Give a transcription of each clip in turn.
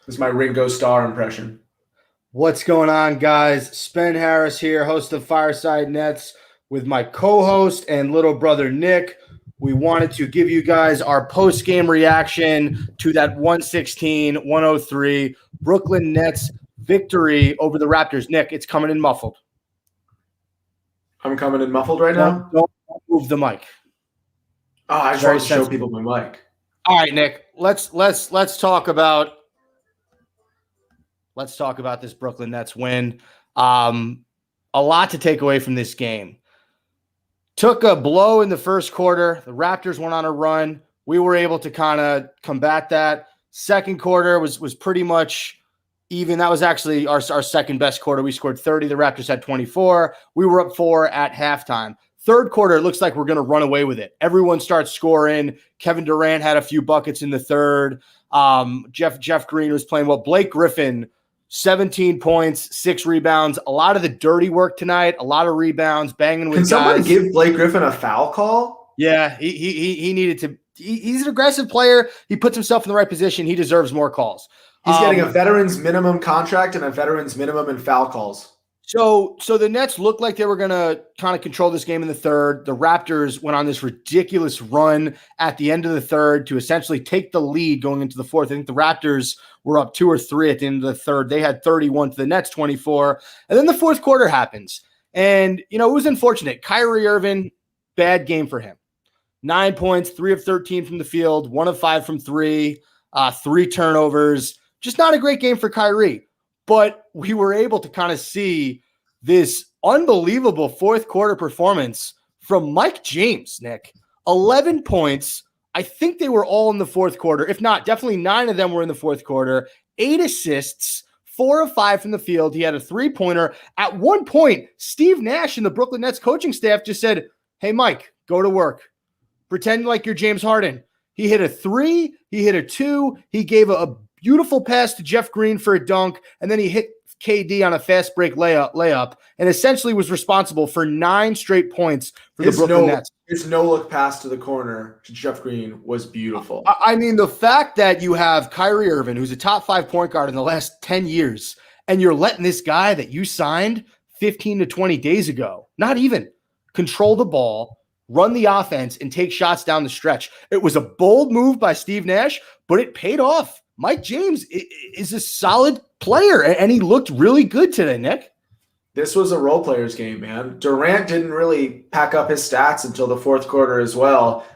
This is my Ringo Starr impression. What's going on, guys? Spen Harris here, host of Fireside Nets, with my co-host and little brother Nick. We wanted to give you guys our post-game reaction to that 116-103 Brooklyn Nets victory over the Raptors. Nick, it's coming in muffled. I'm coming in muffled right now? Don't move the mic. Oh, I just want to show people my mic. All right, Nick, let's talk about this Brooklyn Nets win. A lot to take away from this game. Took a blow in the first quarter. The Raptors went on a run. We were able to kind of combat that. Second quarter was pretty much even. That was actually our second best quarter. We scored 30. The Raptors had 24. We were up 4 at halftime. Third quarter, it looks like we're going to run away with it. Everyone starts scoring. Kevin Durant had a few buckets in the third. Jeff Green was playing well. Blake Griffin, 17 points, 6 rebounds. A lot of the dirty work tonight. A lot of rebounds, banging with guys. Can someone give Blake Griffin a foul call? Yeah, he needed to. He's an aggressive player. He puts himself in the right position. He deserves more calls. He's getting a veteran's minimum contract and a veteran's minimum in foul calls. So the Nets looked like they were going to kind of control this game in the third. The Raptors went on this ridiculous run at the end of the third to essentially take the lead going into the fourth. I think the Raptors were up 2 or 3 at the end of the third. They had 31 to the Nets 24. And then the fourth quarter happens. And, it was unfortunate. Kyrie Irving, bad game for him. 9 points, 3 of 13 from the field, 1 of 5 from 3, 3 turnovers. Just not a great game for Kyrie. But we were able to kind of see this unbelievable fourth quarter performance from Mike James, Nick. 11 points. I think they were all in the fourth quarter. If not, definitely 9 of them were in the fourth quarter. 8 assists, 4 of 5 from the field. He had a 3-pointer. At one point, Steve Nash and the Brooklyn Nets coaching staff just said, "Hey, Mike, go to work. Pretend like you're James Harden." He hit a 3. He hit a 2. He gave a beautiful pass to Jeff Green for a dunk, and then he hit KD on a fast break layup, and essentially was responsible for 9 straight points for the Brooklyn Nets. His no-look pass to the corner to Jeff Green was beautiful. I mean, the fact that you have Kyrie Irving, who's a top 5 point guard in the last 10 years, and you're letting this guy that you signed 15 to 20 days ago, not even, control the ball, run the offense, and take shots down the stretch. It was a bold move by Steve Nash, but it paid off. Mike James is a solid player, and he looked really good today, Nick. This was a role player's game, man. Durant didn't really pack up his stats until the fourth quarter as well.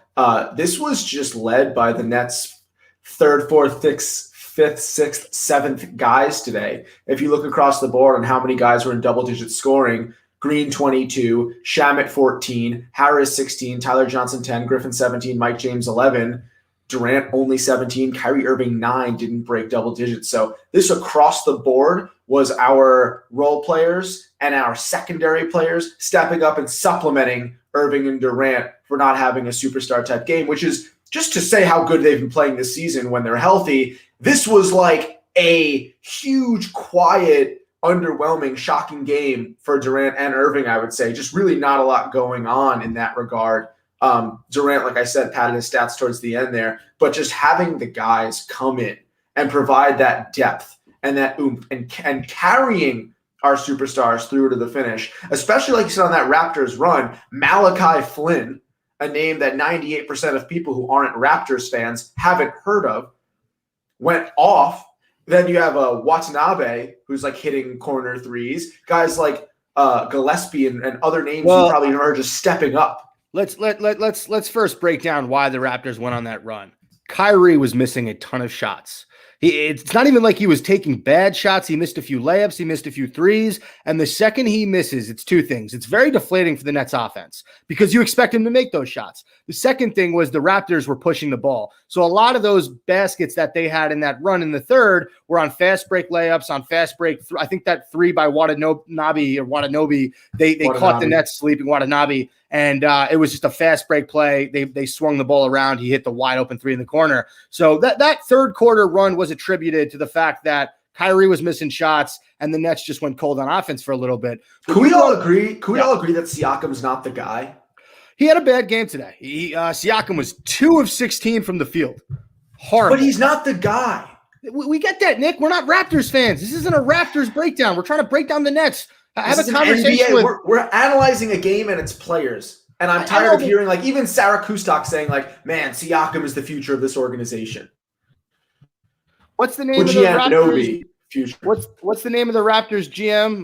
This was just led by the Nets' 3rd, 4th, 5th, 6th, 7th guys today. If you look across the board on how many guys were in double-digit scoring, Green 22, Shamet 14, Harris 16, Tyler Johnson 10, Griffin 17, Mike James 11, Durant only 17, Kyrie Irving 9, didn't break double digits. So this across the board was our role players and our secondary players stepping up and supplementing Irving and Durant for not having a superstar type game, which is just to say how good they've been playing this season when they're healthy. This was like a huge, quiet, underwhelming, shocking game for Durant and Irving, I would say. Just really not a lot going on in that regard. Durant, like I said, padded his stats towards the end there, but just having the guys come in and provide that depth and that oomph and carrying our superstars through to the finish, especially like you said on that Raptors run, Malachi Flynn, a name that 98% of people who aren't Raptors fans haven't heard of, went off. Then you have Watanabe, who's like hitting corner threes, guys like Gillespie and other names you probably never heard just stepping up. Let's first break down why the Raptors went on that run. Kyrie was missing a ton of shots. It's not even like he was taking bad shots. He missed a few layups. He missed a few threes. And the second he misses, it's 2 things. It's very deflating for the Nets offense because you expect him to make those shots. The second thing was the Raptors were pushing the ball. So a lot of those baskets that they had in that run in the third were on fast break layups, on fast break. I think that 3 by Watanabe, they caught the Nets sleeping Watanabe. And it was just a fast break play. They swung the ball around. He hit the wide open 3 in the corner. So that third quarter run was attributed to the fact that Kyrie was missing shots and the Nets just went cold on offense for a little bit. But Can we all agree that Siakam's not the guy? He had a bad game today. Siakam was 2 of 16 from the field. Horrible. But he's not the guy. We get that, Nick. We're not Raptors fans. This isn't a Raptors breakdown. We're trying to break down the Nets. Have a conversation with. We're analyzing a game and its players. And I'm tired of hearing like even Sarah Kustok saying like, man, Siakam is the future of this organization. What's the name of the Raptors? Future. What's the name of the Raptors GM?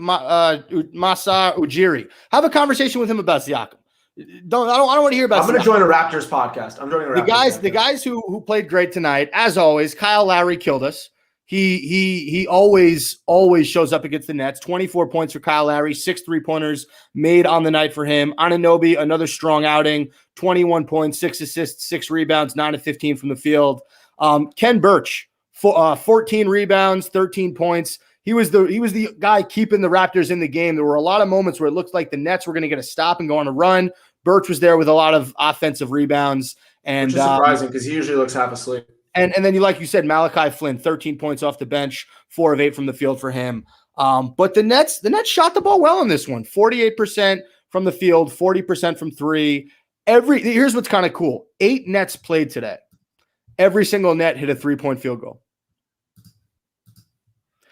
Masa Ujiri. Have a conversation with him about Siakam. I don't want to hear about. I'm going to join a Raptors podcast. I'm joining the guys who played great tonight. As always, Kyle Lowry killed us. He always shows up against the Nets. 24 points for Kyle Lowry, 6 3-pointers made on the night for him. Anunoby, another strong outing, 21 points, 6 assists, 6 rebounds, 9 of 15 from the field. Ken Birch, 14 rebounds, 13 points. He was the guy keeping the Raptors in the game. There were a lot of moments where it looked like the Nets were going to get a stop and go on a run. Birch was there with a lot of offensive rebounds. And which is surprising because he usually looks half asleep. And then like you said, Malachi Flynn, 13 points off the bench, 4 of 8 from the field for him. But the Nets shot the ball well in this one. 48% from the field, 40% from 3. Here's what's kind of cool. 8 Nets played today. Every single net hit a 3-point field goal.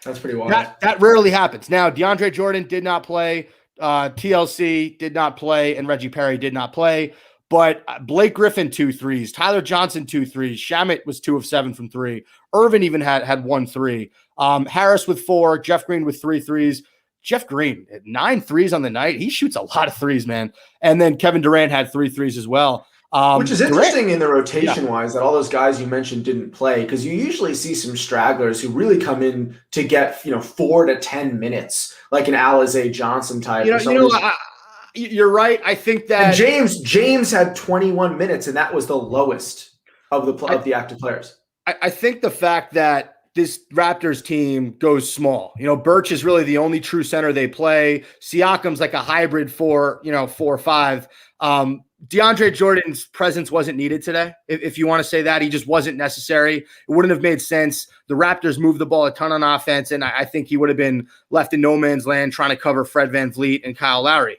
That's pretty wild. That rarely happens. Now, DeAndre Jordan did not play. TLC did not play, and Reggie Perry did not play. But Blake Griffin 2 threes, Tyler Johnson 2 threes, Shamet was 2 of 7 from 3. Irvin even had 1 3. Harris with 4, Jeff Green with 3 threes. Jeff Green had 9 threes on the night. He shoots a lot of threes, man. And then Kevin Durant had 3 threes as well. Which is interesting in the rotation-wise that all those guys you mentioned didn't play because you usually see some stragglers who really come in to get 4 to 10 minutes, like an Alize Johnson type. You're right. I think that and James had 21 minutes, and that was the lowest of the active players. I think the fact that this Raptors team goes small. Birch is really the only true center they play. Siakam's like a hybrid 4 or 5. DeAndre Jordan's presence wasn't needed today. If you want to say that, he just wasn't necessary. It wouldn't have made sense. The Raptors moved the ball a ton on offense, and I think he would have been left in no man's land trying to cover Fred VanVleet and Kyle Lowry.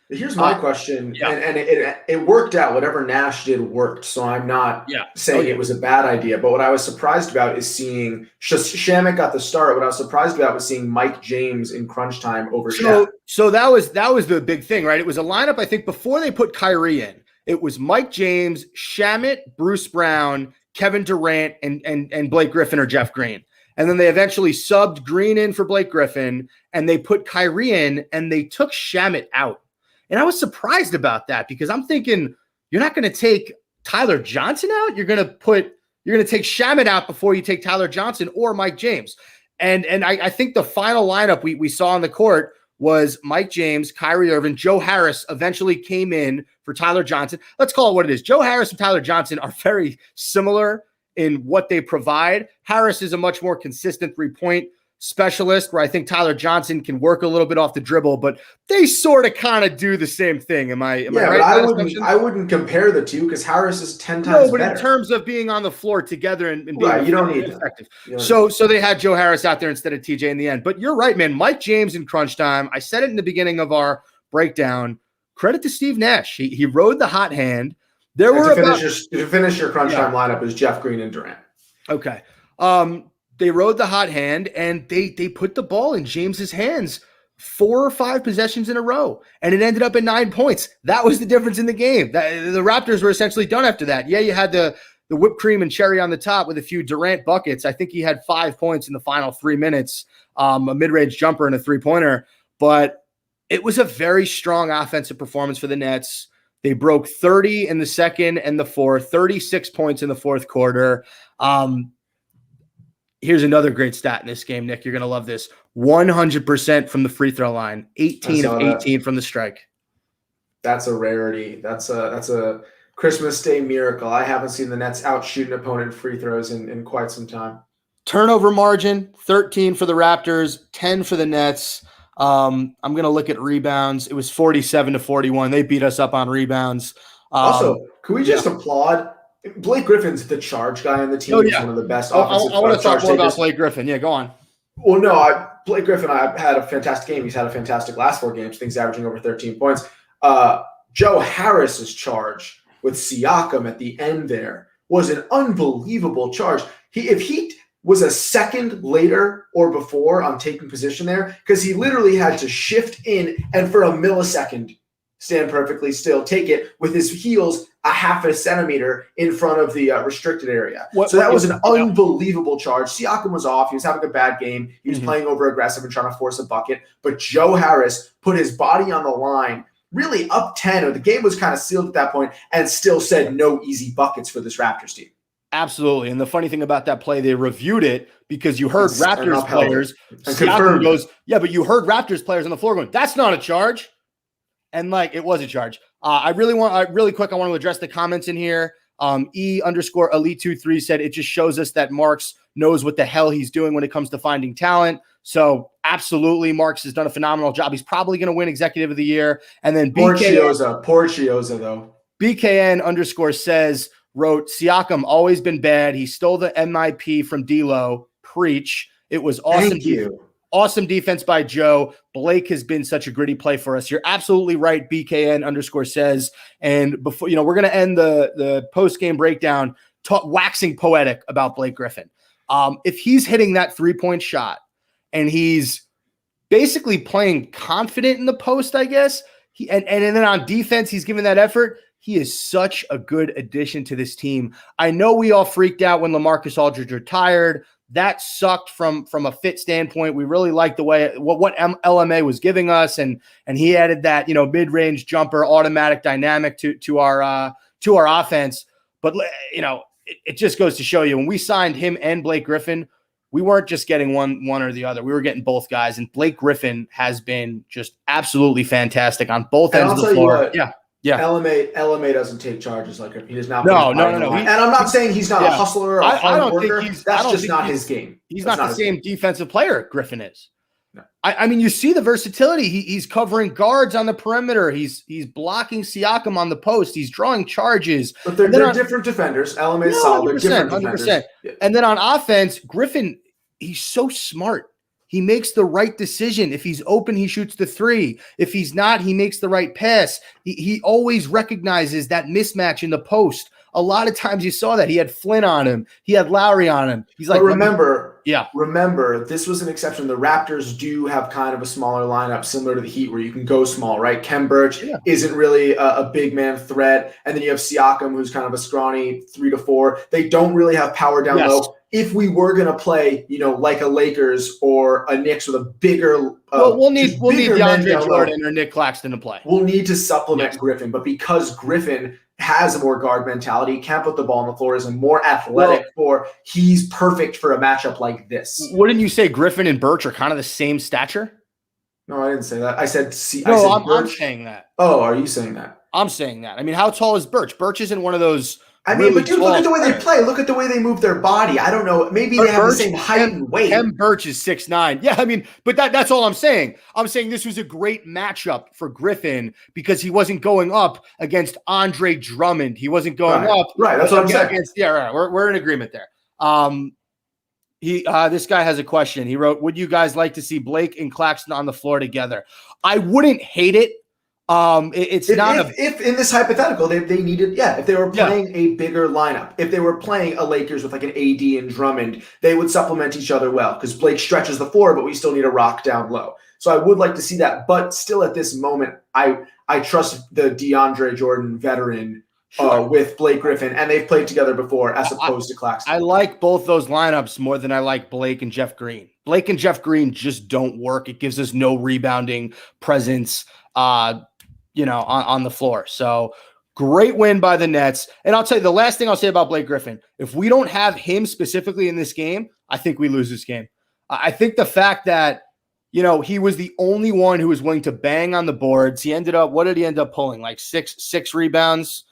Here's my question, and it worked out. Whatever Nash did worked, so I'm not saying it was a bad idea. But what I was surprised about is seeing Shamet got the start. What I was surprised about was seeing Mike James in crunch time over Shaq. So that was the big thing, right? It was a lineup, I think, before they put Kyrie in. It was Mike James, Shamet, Bruce Brown, Kevin Durant, and Blake Griffin or Jeff Green. And then they eventually subbed Green in for Blake Griffin, and they put Kyrie in, and they took Shamet out. And I was surprised about that because I'm thinking you're not going to take Tyler Johnson out. You're going to take Shamet out before you take Tyler Johnson or Mike James. And I think the final lineup we saw on the court was Mike James, Kyrie Irving, Joe Harris eventually came in for Tyler Johnson. Let's call it what it is. Joe Harris and Tyler Johnson are very similar in what they provide. Harris is a much more consistent 3-point specialist, where I think Tyler Johnson can work a little bit off the dribble, but they sort of kind of do the same thing. Am I right? But I wouldn't compare the two because Harris is 10 times better. In terms of being on the floor together and being you don't need effective. So they had Joe Harris out there instead of TJ in the end. But you're right, man. Mike James in crunch time. I said it in the beginning of our breakdown. Credit to Steve Nash. He rode the hot hand. To finish your crunch time lineup is Jeff Green and Durant. Okay. They rode the hot hand, and they put the ball in James's hands 4 or 5 possessions in a row, and it ended up at 9 points. That was the difference in the game. The Raptors were essentially done after that. Yeah, you had the whipped cream and cherry on the top with a few Durant buckets. I think he had 5 points in the final 3 minutes, a mid-range jumper and a 3-pointer. But it was a very strong offensive performance for the Nets. They broke 30 in the second and the fourth, 36 points in the fourth quarter. Here's another great stat in this game, Nick. You're going to love this. 100% from the free throw line, 18 of 18 from the strike. That's a rarity. That's a Christmas Day miracle. I haven't seen the Nets outshoot an opponent free throws in quite some time. Turnover margin, 13 for the Raptors, 10 for the Nets. I'm going to look at rebounds. It was 47-41. They beat us up on rebounds. Also, can we just applaud Blake Griffin's the charge guy on the team. He's one of the best offensive I want to talk more about Blake Griffin. Yeah, go on. Well, no, Blake Griffin, I had a fantastic game. He's had a fantastic last 4 games. I think he's averaging over 13 points. Joe Harris's charge with Siakam at the end there was an unbelievable charge. was a second later or before on taking position there, because he literally had to shift in and for a millisecond stand perfectly still, take it with his heels a half a centimeter in front of the restricted area. So that was an unbelievable charge. Siakam was off. He was having a bad game. He was playing over aggressive and trying to force a bucket. But Joe Harris put his body on the line, really up 10, or the game was kind of sealed at that point, and still said no easy buckets for this Raptors team. Absolutely. And the funny thing about that play, they reviewed it because you heard Raptors players. Siakam goes, yeah, but you heard Raptors players on the floor going, that's not a charge. And like, it was a charge. Really quick, I want to address the comments in here. E_elite23 said, it just shows us that Marks knows what the hell he's doing when it comes to finding talent. So absolutely, Marks has done a phenomenal job. He's probably going to win Executive of the Year. And then poor Chioza though. BKN_ wrote, Siakam always been bad. He stole the MIP from D'Lo. Preach. It was awesome. Thank you. Awesome defense by Joe. Blake has been such a gritty play for us. You're absolutely right, BKN_ says. And before, we're going to end the post-game breakdown waxing poetic about Blake Griffin. If he's hitting that three-point shot and he's basically playing confident in the post, I guess, and then on defense, he's giving that effort, he is such a good addition to this team. I know we all freaked out when LaMarcus Aldridge retired. That sucked from a fit standpoint. We really liked the way what LMA was giving us, and he added that mid-range jumper automatic dynamic to our offense. But it just goes to show you, when we signed him and Blake Griffin, we weren't just getting one or the other. We were getting both guys, and Blake Griffin has been just absolutely fantastic on both ends of the floor. Yeah. LMA doesn't take charges like him. He does not. No. And I'm not saying he's not a hustler or a hard worker. That's just not his game. He's not the same defensive player Griffin is. No. I mean, you see the versatility. He's covering guards on the perimeter. He's blocking Siakam on the post. He's drawing charges. But they're different defenders. LMA is solid. They're different 100%. defenders. Yeah. And then on offense, Griffin, he's so smart. He makes the right decision. If he's open, he shoots the three. If he's not, he makes the right pass. He always recognizes that mismatch in the post. A lot of times you saw that. He had Flynn on him. He had Lowry on him. He's like, remember, this was an exception. The Raptors do have kind of a smaller lineup similar to the Heat where you can go small, right? Kem Birch isn't really a big man threat. And then you have Siakam, who's kind of a scrawny 3 to 4. They don't really have power down low. If we were going to play, like a Lakers or a Knicks with a bigger we'll need DeAndre Jordan or Nick Claxton to play. We'll need to supplement Griffin. But because Griffin has a more guard mentality, can't put the ball on the floor, is a more athletic he's perfect for a matchup like this. Wouldn't you say Griffin and Birch are kind of the same stature? No, I didn't say that. I said I'm saying that. Oh, are you saying that? I'm saying that. I mean, how tall is Birch? Birch isn't one of those. But dude, look at the way they play. Look at the way they move their body. I don't know. Maybe they have the same height and weight. Kem Birch is 6'9". Yeah, I mean, but that's all I'm saying. I'm saying this was a great matchup for Griffin because he wasn't going up against Andre Drummond. He wasn't going up. Right, that's what I'm saying. We're in agreement there. This guy has a question. He wrote, would you guys like to see Blake and Claxton on the floor together? I wouldn't hate it. If in this hypothetical they needed, if they were playing a bigger lineup, if they were playing a Lakers with like an AD and Drummond, they would supplement each other well because Blake stretches the floor, but we still need a rock down low. So I would like to see that, but still at this moment, I trust the DeAndre Jordan veteran with Blake Griffin, and they've played together before as opposed to Claxton. I like both those lineups more than I like Blake and Jeff Green. Blake and Jeff Green just don't work. It gives us no rebounding presence. On the floor. So great win by the Nets. And I'll tell you, the last thing I'll say about Blake Griffin, if we don't have him specifically in this game, I think we lose this game. I think the fact that, he was the only one who was willing to bang on the boards. He ended up, what did he end up pulling? Like six rebounds,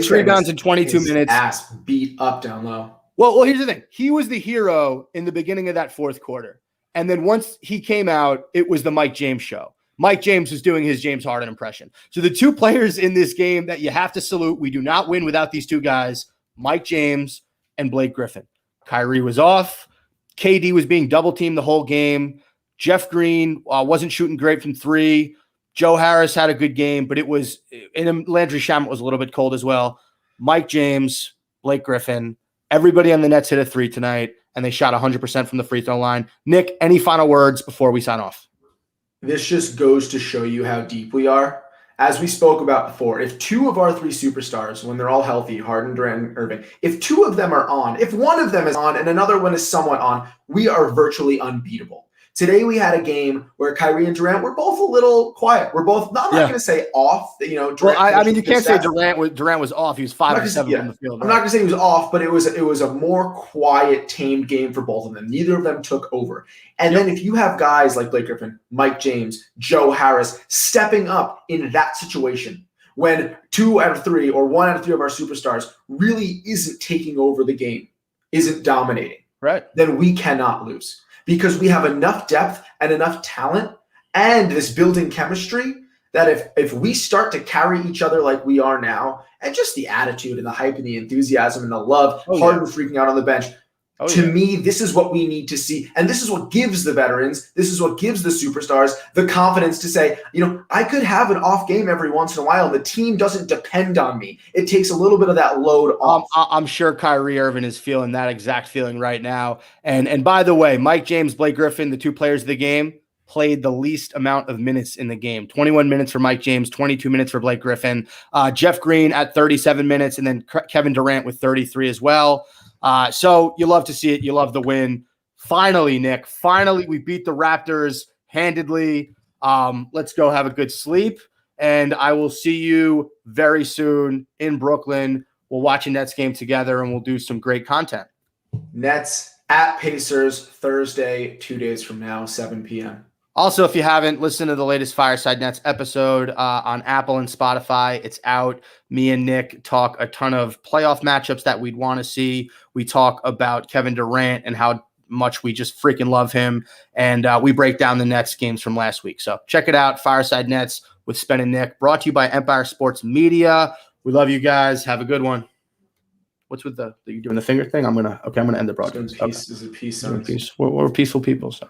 rebounds in 22 minutes. Ass beat up down low. Well, here's the thing. He was the hero in the beginning of that fourth quarter. And then once he came out, it was the Mike James show. Mike James was doing his James Harden impression. So the two players in this game that you have to salute, we do not win without these two guys, Mike James and Blake Griffin. Kyrie was off. KD was being double-teamed the whole game. Jeff Green wasn't shooting great from three. Joe Harris had a good game, but and Landry Shamet was a little bit cold as well. Mike James, Blake Griffin, everybody on the Nets hit a three tonight. and they shot 100% from the free throw line. Nick, any final words before we sign off? This just goes to show you how deep we are. As we spoke about before, if 2 of our 3 superstars, when they're all healthy, Harden, Durant, and Irving, if 2 of them are on, if one of them is on and another one is somewhat on, we are virtually unbeatable. Today we had a game where Kyrie and Durant were both a little quiet. We're both, I'm not going to say off. Durant, well, I mean, you can't say Durant was off. He was 5 of 7 from the field. I'm not going to say he was off, but it was a more quiet, tamed game for both of them. Neither of them took over. And then if you have guys like Blake Griffin, Mike James, Joe Harris stepping up in that situation, when 2 out of 3 or 1 out of 3 of our superstars really isn't taking over the game, isn't dominating, right? Then we cannot lose. Because we have enough depth and enough talent and this building chemistry that if we start to carry each other like we are now, and just the attitude and the hype and the enthusiasm and the love, Harden freaking out on the bench, to me, this is what we need to see. And this is what gives the veterans, this is what gives the superstars the confidence to say, I could have an off game every once in a while. And the team doesn't depend on me. It takes a little bit of that load off. I'm sure Kyrie Irving is feeling that exact feeling right now. And by the way, Mike James, Blake Griffin, the 2 players of the game, played the least amount of minutes in the game. 21 minutes for Mike James, 22 minutes for Blake Griffin. Jeff Green at 37 minutes, and then Kevin Durant with 33 as well. So you love to see it. You love the win. Finally, Nick, we beat the Raptors handedly. Let's go have a good sleep. And I will see you very soon in Brooklyn. We'll watch a Nets game together and we'll do some great content. Nets at Pacers Thursday, 2 days from now, 7 p.m. Also, if you haven't listened to the latest Fireside Nets episode on Apple and Spotify, it's out. Me and Nick talk a ton of playoff matchups that we'd want to see. We talk about Kevin Durant and how much we just freaking love him. And we break down the Nets games from last week. So check it out, Fireside Nets with Spen and Nick, brought to you by Empire Sports Media. We love you guys. Have a good one. What's with you doing the finger thing? I'm gonna end the broadcast. Peace is a peace. We're peaceful people, so.